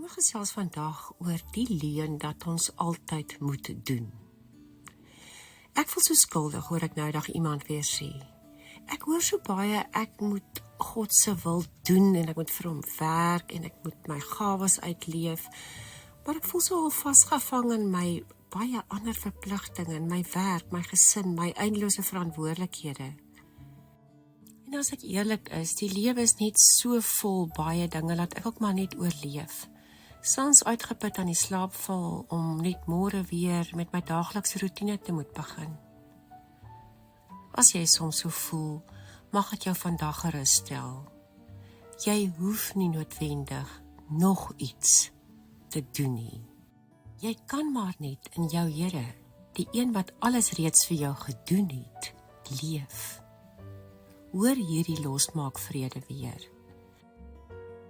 Kom ons gesels vandag oor die leuen dat ons altyd moet doen. Ek voel so skuldig hoor ek nou dag iemand weer sê. Ek hoor so baie, ek moet God se wil doen en ek moet vir hom werk en ek moet my gawes uitleef. Maar ek voel so al vasgevang in my baie ander verpligtinge, in my werk, my gesin, my eindelose verantwoordelikhede. En as ek eerlik is, die lewe is net so vol baie dinge dat ek ook maar net oorleef. Soms uitgeput aan die slaap val om net môre weer met my daaglikse roetine te moet begin. As jy soms so voel, mag dit jou vandag gerus stel. Jy hoef nie noodwendig nog iets te doen nie. Jy kan maar net in jou Here, die een wat alles reeds vir jou gedoen het, leef. Hoor hierdie losmaak vrede weer.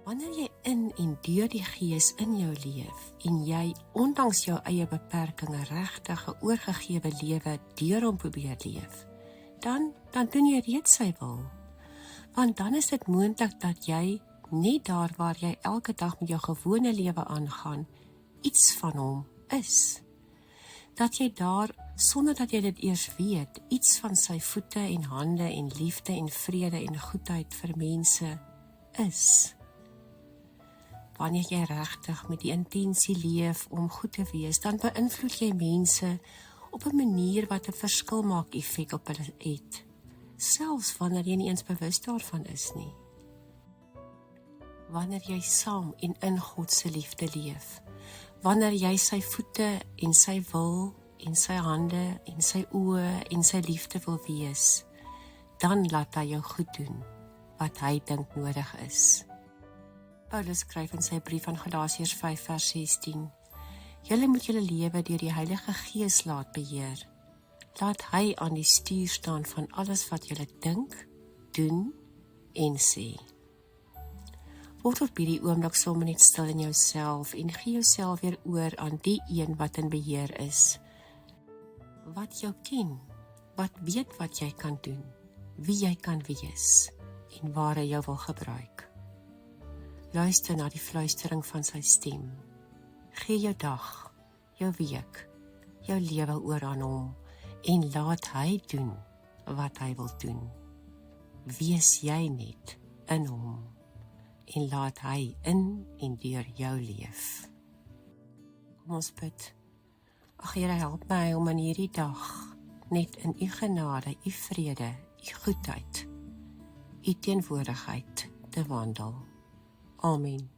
Wanneer jy in en deur die Gees in jou leef en jy ondanks jou eie beperkings regtig 'n oorgegewe lewe deur hom probeer leef, dan doen jy reeds sy wil. Want dan is dit moontlik dat jy net daar waar jy elke dag met jou gewone lewe aangaan, iets van hom is. Dat jy daar, sonder dat jy dit eers weet, iets van sy voete en hande en liefde en vrede en goedheid vir mense is. Wanneer jy regtig met die intensie leef om goed te wees, dan beïnvloed jy mense op 'n manier wat 'n verskil maak effek op hulle het. Selfs wanneer jy nie eens bewus daarvan is nie. Wanneer jy saam en in God se liefde leef, wanneer jy sy voete en sy wil en sy hande en sy oë en sy liefde wil wees, dan laat hy jou goed doen wat hy dink nodig is. Paulus skryf in sy brief aan Galasiërs 5 vers 16: Julle moet julle lewe deur die Heilige Gees laat beheer. Laat hy aan die stuur staan van alles wat julle dink, doen en sê. Word op hierdie oomblik sommer net stil in jouself en gee jouself weer oor aan die een wat in beheer is. Wat jou ken, wat weet wat jy kan doen, wie jy kan wees en waar hy jou wil gebruik. Luister na die fluistering van sy stem. Gee jou dag, jou week, jou lewe oor aan hom en laat hy doen wat hy wil doen. Wees jy net in hom en laat hy in en deur jou leef. Kom ons bid. Ag Here, help my om in hierdie dag net in u genade, u vrede, u goedheid, u teenwoordigheid te wandel. Amen.